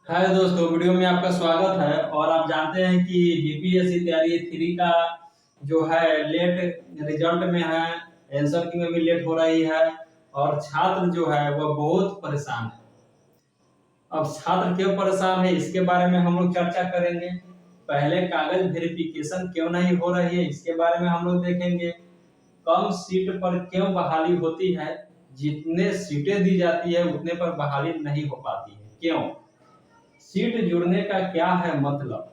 हाय दोस्तों, वीडियो में आपका स्वागत है। और आप जानते हैं कि बीपीएससी तैयारी 3 का जो है लेट रिजल्ट में है, आंसर की में भी लेट हो रही है और छात्र जो है वह बहुत परेशान है। अब छात्र क्यों परेशान है इसके बारे में हम लोग चर्चा करेंगे। पहले कागज वेरिफिकेशन क्यों नहीं हो रही है इसके बारे में हम लोग देखेंगे। कम सीट पर क्यों बहाली होती है, जितने सीटें दी जाती है उतने पर बहाली नहीं हो पाती है, क्यों? सीट जुड़ने का क्या है मतलब,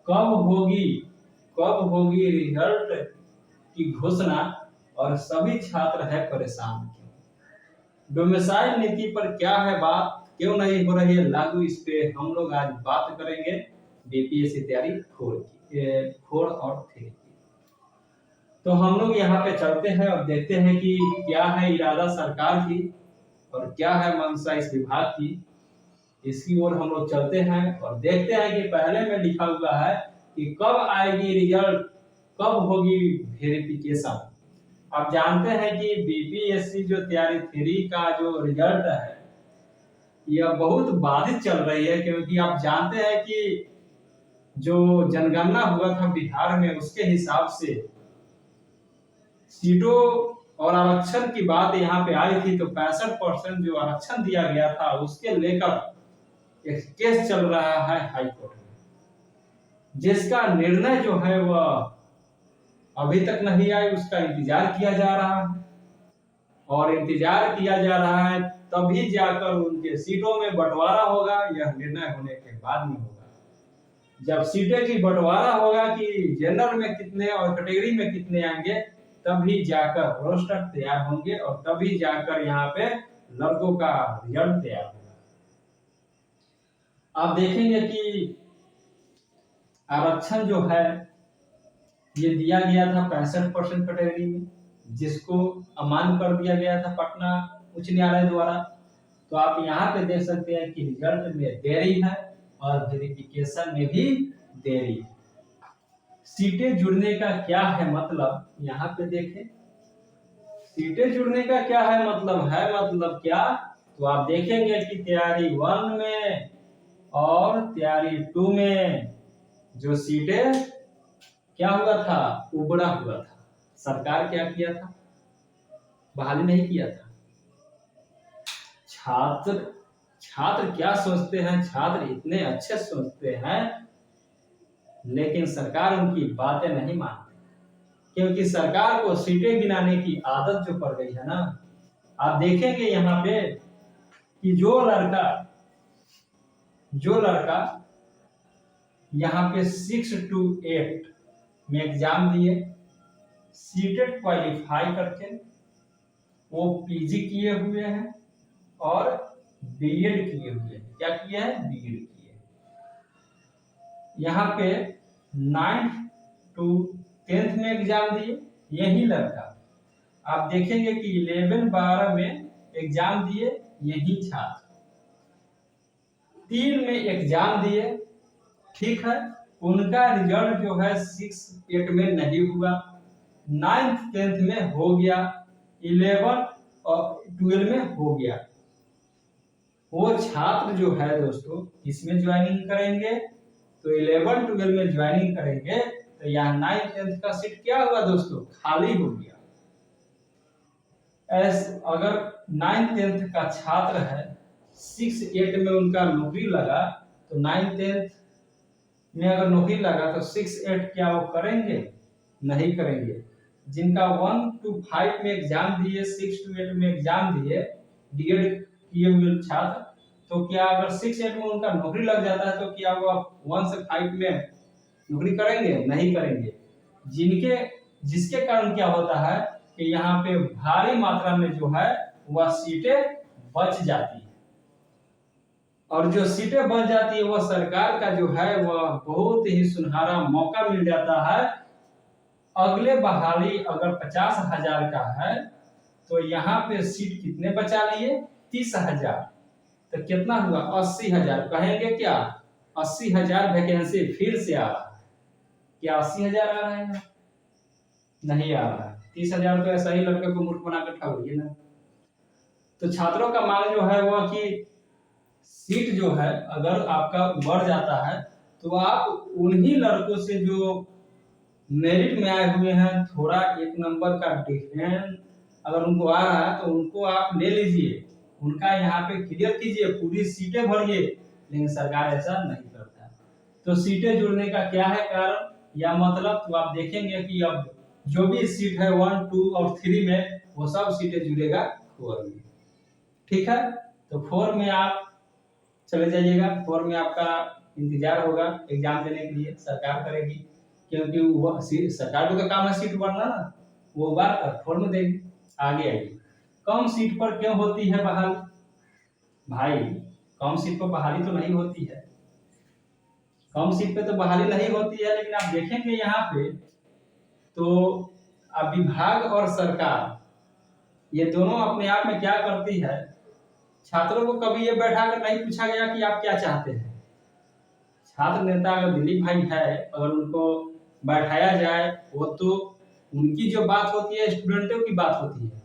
कब होगी कब होगी रिजल्ट की घोषणा, और सभी छात्र है परेशान क्यों? डोमिसाइल नीति पर क्या है बात, क्यों नहीं हो रही है लागू, इस पे हम लोग आज बात करेंगे। बीपीएससी तैयारी 4 और 3 की। तो हम लोग यहाँ पे चलते हैं और देखते हैं कि क्या है इरादा सरकार की और क्या है मंशा इस विभाग की। इसकी ओर हम लोग चलते हैं और देखते हैं कि पहले में लिखा हुआ है कि कब आएगी रिजल्ट, कब होगी वेरिफिकेशन। आप जानते हैं कि बीपीएससी जो तैयारी 3 का जो रिजल्ट है यह बहुत बाधित चल रही है, क्योंकि आप जानते हैं कि जो जनगणना हुआ था बिहार में उसके हिसाब से सीटों और आरक्षण की बात यहाँ पे आई थी, तो 65% जो आरक्षण दिया गया था उसके लेकर एक केस चल रहा है हाई कोर्ट में, जिसका निर्णय जो है वह अभी तक नहीं आया। उसका इंतजार किया जा रहा है और इंतजार किया जा रहा है, तभी जाकर उनके सीटों में बंटवारा होगा। यह निर्णय होने के बाद में होगा, जब सीटें की बंटवारा होगा कि जनरल में कितने और कैटेगरी में कितने आएंगे, तभी जाकर रोस्टर तैयार होंगे और तभी जाकर यहाँ पे लड़कों का रिजल्ट तैयार होगा। आप देखेंगे कि आरक्षण जो है ये दिया गया था 65% कैटेगरी में, जिसको अमान्य कर दिया गया था पटना उच्च न्यायालय द्वारा। तो आप यहाँ पे देख सकते हैं कि रिजल्ट में देरी है और वेरिफिकेशन में भी देरी है। सीटें जुड़ने का क्या है मतलब, यहाँ पे देखें सीटें जुड़ने का क्या है मतलब क्या। तो आप देखेंगे कि तैयारी 1 में और तैयारी 2 में जो सीटें क्या हुआ था, उबड़ा हुआ था। सरकार क्या किया था, बहाली नहीं किया था। छात्र छात्र क्या सोचते हैं, छात्र इतने अच्छे सोचते हैं, लेकिन सरकार उनकी बातें नहीं मानती, क्योंकि सरकार को सीटें गिनाने की आदत जो पड़ गई है ना। आप देखेंगे यहाँ पे कि जो लड़का यहाँ पे 6 to 8 में एग्जाम दिए, सीटेट क्वालिफाई करके वो पीजी किए हुए हैं और बीएड किए हुए हैं। क्या किए हैं, बीएड किए। यहाँ पे 9th to 10th में एग्जाम दिए यही लड़का। आप देखेंगे कि 11-12 में एग्जाम दिए यही छात्र। 3 में एग्जाम दिए, ठीक है, उनका रिजल्ट जो है 6-8 में नहीं हुआ, 9th 10th में हो गया, 11 और 12 में हो गया। वो छात्र जो है दोस्तों इसमें ज्वाइनिंग करेंगे, तो 11-12 में ज्वाइनिंग करेंगे, तो यहाँ 9th 10th का सीट क्या हुआ दोस्तों, खाली हो गया। अगर 9th 10th का छात्र है, 6-8 में उनका नौकरी लगा, तो 9th 10th में अगर नौकरी लगा तो 6-8 क्या वो करेंगे, नहीं करेंगे। जिनका 1 to 5 में एग्जाम दिए, 6 to 8 में एग्जाम दिए, बीएड किए हुए छात्र, तो क्या अगर 6-8 में उनका नौकरी लग जाता है तो क्या वो 1 से 5 में नौकरी करेंगे, नहीं करेंगे। जिसके कारण क्या होता है कि यहाँ पे भारी मात्रा में जो है वह सीटें बच जाती है, और जो सीटें बच जाती है वह सरकार का जो है वह बहुत ही सुनहरा मौका मिल जाता है। अगले बहाली अगर 50,000 का है, तो यहाँ पे सीट कितने बचा लिए, 30,000, तो कितना हुआ, 80,000। कहेंगे क्या, 80,000 वैकेंसी फिर से आ रहा है। क्या 80,000 आ रहा है, नहीं आ रहा है। 30,000 तो ऐसा ही लड़के को मूर्ख बना कर ठग ना। तो छात्रों का मांग जो है वह कि सीट जो है अगर आपका बढ़ जाता है तो आप उन्हीं लड़कों से जो मेरिट में आए हुए हैं, थोड़ा एक नंबर का डिफरेंस अगर उनको आ रहा है तो उनको आप ले लीजिए, उनका यहाँ पे क्लियर कीजिए, पूरी सीटें भरिए। लेकिन सरकार ऐसा नहीं करता है। तो सीटें जुड़ने का क्या है कारण या मतलब, तो आप देखेंगे कि अब जो भी सीट है 1, 2 और 3 में वो सब सीटें जुड़ेगा 4 में। ठीक है, तो 4 में आप चले जाइएगा। 4 में आपका इंतजार होगा एग्जाम देने के लिए, सरकार करेगी, क्योंकि वो सरकार को तो काम है सीट बढ़ना ना, वो बार कर 4 में देगी। आगे आइए, कम सीट पर क्यों होती है बहाली? भाई कम सीट पर बहाली तो नहीं होती है, कम सीट पे तो बहाली नहीं होती है, लेकिन आप देखेंगे यहाँ पे तो अब विभाग और सरकार ये दोनों अपने आप में क्या करती है, छात्रों को कभी ये बैठा कर नहीं पूछा गया कि आप क्या चाहते हैं। छात्र नेता अगर दिलीप भाई है, अगर उनको बैठाया जाए, वो तो उनकी जो बात होती है स्टूडेंटों की बात होती है,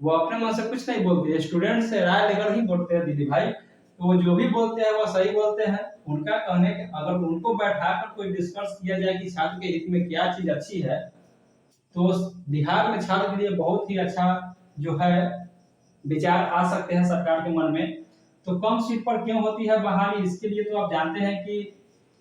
वो अपने मन से कुछ नहीं बोलते, स्टूडेंट से राय लेकर ही बोलते हैं दिलीप भाई, तो वो जो भी बोलते हैं वो सही बोलते हैं। उनका कहने के अगर उनको बैठाकर कोई डिस्कस किया जाए कि छात्र के हित में क्या चीज अच्छी है, तो बिहार में छात्र के लिए बहुत ही अच्छा जो है विचार आ सकते हैं सरकार के मन में। तो कम सीट पर क्यों होती है बहाली, इसके लिए तो आप जानते हैं कि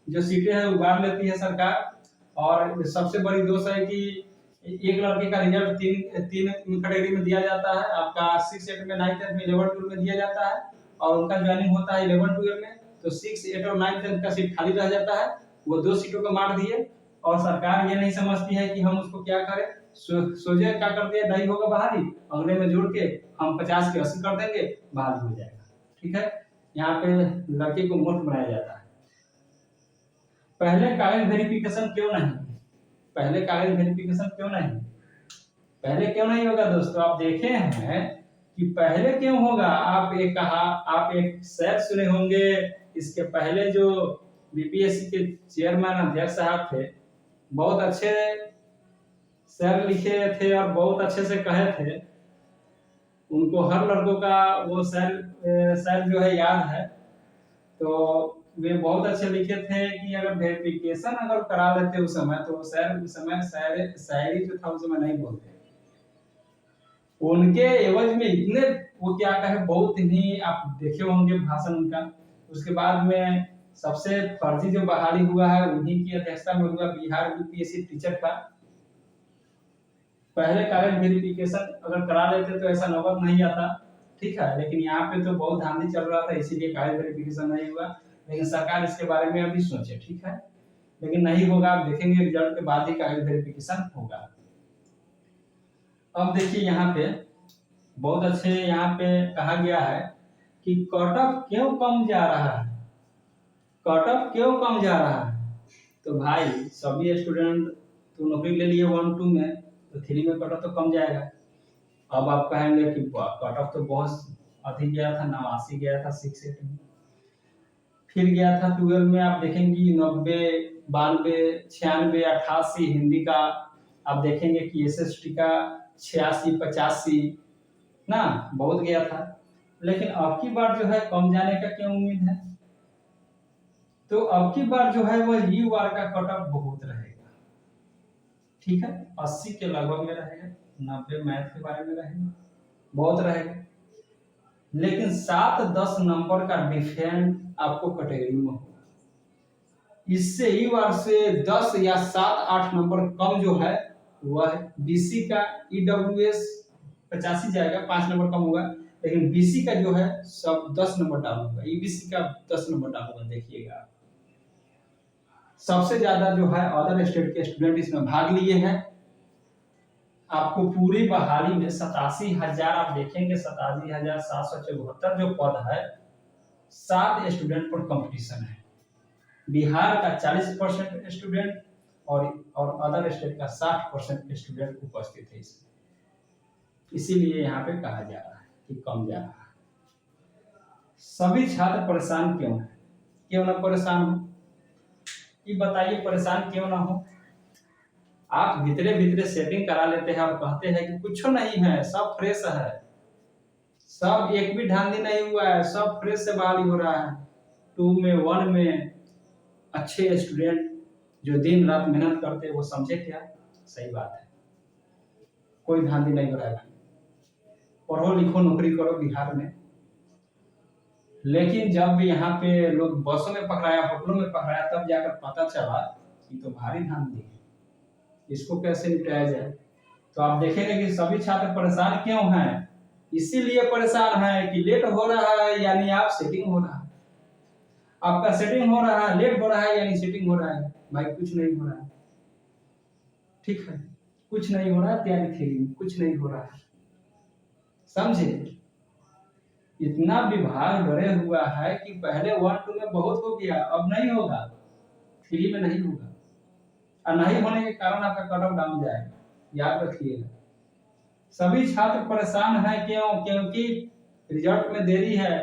जो सीटें है उगार लेती है सरकार, और सबसे बड़ी दोष है कि एक लड़के का रिजल्ट तीन कैटेगरी में दिया जाता है, आपका 6, 8 में, 9, 10 में, 11, 12 में दिया जाता है, और उनका ज्वाइनिंग होता है 11, 12 में, तो 6, 8 और 9, 10 का सीट खाली रह जाता है, वो 2 सीटों को मार दिए, और सरकार ये नहीं समझती है कि हम उसको क्या करें, सोचे क्या कर दिया, नहीं होगा बहाली, अगले में जोड़ के हम 50 के 80 कर देंगे, बहाली हो जाएगा। ठीक है, यहाँ पे लड़के को मुफ्त बनाया जाता है। पहले कागज वेरिफिकेशन क्यों नहीं, पहले कागज वेरिफिकेशन क्यों नहीं, पहले क्यों नहीं होगा दोस्तों? आप देखे हैं कि पहले क्यों होगा? आप एक शायद सुने होंगे, इसके पहले जो बीपीएससी के चेयरमैन अध्यक्ष साहब थे, बहुत अच्छे सर लिखे थे और बहुत अच्छे से कहे थे, उनको हर लड़कों का वो सर जो है याद है, तो वे बहुत अच्छे लिखे थे कि अगर वेरिफिकेशन अगर करा लेते उस समय, तो सर उस समय शायरी जो था उस समय नहीं बोलते, उनके एवज में इतने वो क्या कहे, बहुत ही आप देखे होंगे भाषण उनका। उसके बाद में सबसे फर्जी जो बहाली हुआ है उन्हीं की अध्यक्षता में हुआ, बिहार यूपीएससी टीचर का। पहले कागज वेरिफिकेशन अगर करा लेते तो ऐसा नौबत नहीं आता, ठीक है, लेकिन यहाँ पे तो बहुत धांधली चल रहा था, इसीलिए कागज वेरिफिकेशन नहीं हुआ, लेकिन सरकार इसके बारे में अभी सोचे, ठीक है, लेकिन नहीं होगा, आप देखेंगे रिजल्ट के बाद ही कागज वेरिफिकेशन होगा। अब देखिए यहाँ पे बहुत अच्छे यहाँ पे कहा गया है कि कट ऑफ क्यों कम जा रहा है, कट ऑफ क्यों कम जा रहा है? तो भाई सभी स्टूडेंट तो नौकरी ले लिए 1, 2 में, तो 3 में कट ऑफ तो कम जाएगा। अब आप कहेंगे कि कट ऑफ तो बहुत अधिक गया था, 89 गया था 6, 8 में, फिर गया था 12 में, आप देखेंगे 90, 92, 96, 88 हिंदी का, आप देखेंगे कि एसएसटी का 86, 85 ना, बहुत गया था। लेकिन अब की बार जो है कम जाने का क्यों उम्मीद है? तो अब की बार जो है वो यू बार का कट ऑफ बहुत रहेगा, ठीक है, 80 के लगभग में रहेगा, 90 मैथ के बारे में रहेगा, बहुत रहेगा, लेकिन 7-10 नंबर का डिफरेंस आपको कैटेगरी में होगा। इससे ई बार से 10 या 7-8 नंबर कम जो है वह बीसी का ईडब्ल्यूएस 85 जाएगा, 5 नंबर कम होगा, लेकिन बीसी का जो है सब 10 नंबर डाल होगा, ईबीसी का 10 नंबर डाल होगा। देखिएगा सबसे ज्यादा जो है अदर स्टेट के स्टूडेंट इसमें भाग लिए हैं। आपको पूरी बहाली में 87,000 आप देखेंगे, 87,774 जो पद है, 7 स्टूडेंट पर कंपटीशन है। बिहार का 40% स्टूडेंट और अदर स्टेट का 60% स्टूडेंट उपस्थित है इसमें, इसीलिए यहाँ पे कहा जा रहा है कि कम जा रहा है। सभी छात्र परेशान क्यों है? क्यों ना परेशान हो, ये बताइए, परेशान क्यों ना हो? आप भीतरे भीतरे सेटिंग करा लेते हैं और कहते हैं कि कुछ नहीं है, सब फ्रेश है, सब एक भी धांधली नहीं हुआ है, सब फ्रेश से बहाली हो रहा है। 2 में 1 में अच्छे स्टूडेंट जो दिन रात मेहनत करते हैं वो समझे क्या सही बात है, कोई धांधली नहीं हो रहा है। पढ़ो लिखो नौकरी करो बिहार में, लेकिन जब यहाँ पे लोग बसों में पकड़ाया, होटलों में पकड़ाया, तब जाकर पता चला कि तो भारी धांधली है, इसको कैसे निपटाया जाए। तो आप देखेंगे कि सभी छात्र परेशान क्यों हैं, इसीलिए परेशान है कि लेट हो रहा है यानी आप सेटिंग हो रहा है, आपका सेटिंग हो रहा है, लेट हो रहा है यानी सेटिंग हो रहा है। भाई कुछ नहीं हो रहा है, ठीक है, कुछ नहीं हो रहा है, तैयारी थ्योरी में कुछ नहीं हो रहा है, समझे। इतना विभाग डरे हुआ है कि पहले 1-2 में बहुत हो गया, अब नहीं होगा, 3 में नहीं होगा, और नहीं होने के कारण आपका कट ऑफ डाउन जाएगा, याद रखिएगा। सभी छात्र परेशान हैं क्यों, क्योंकि रिजल्ट में देरी है,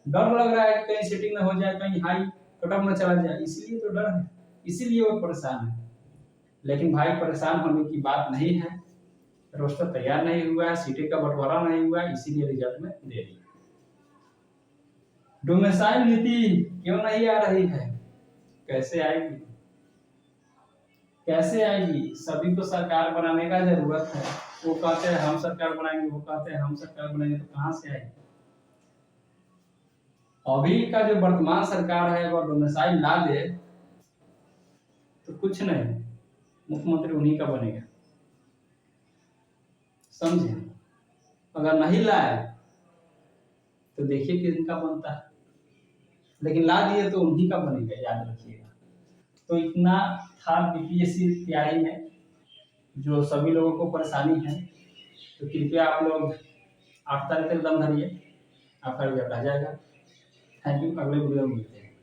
डर लग रहा है कि कहीं सेटिंग न हो जाए, कहीं हाई कट ऑफ न चला जाए, इसीलिए तो डर है, इसीलिए वो परेशान है। लेकिन भाई परेशान होने की बात नहीं है, रोस्टर तैयार नहीं हुआ है, सीटें का बंटवारा नहीं हुआ है, इसीलिए रिजल्ट में देरी। डोमिसाइल नीति क्यों नहीं आ रही है, कैसे आएगी, कैसे आएगी। सभी को सरकार बनाने का जरूरत है, वो कहते हैं हम सरकार बनाएंगे, वो कहते हैं हम सरकार बनाएंगे, तो कहां से आएगी। अभी का जो वर्तमान सरकार है वो डोमिसाइल ला दे तो कुछ नहीं, मुख्यमंत्री उन्हीं का बनेगा, समझे। अगर नहीं लाए तो देखिए किसका बनता है, लेकिन ला दिए तो उन्हीं का बनेगा, याद रखिएगा। तो इतना था बीपीएससी तैयारी में जो सभी लोगों को परेशानी है, तो कृपया आप लोग 8 तारीख तक दम धरिए, आपका रिजल्ट आ जाएगा। थैंक यू, अगले वीडियो में मिलते हैं।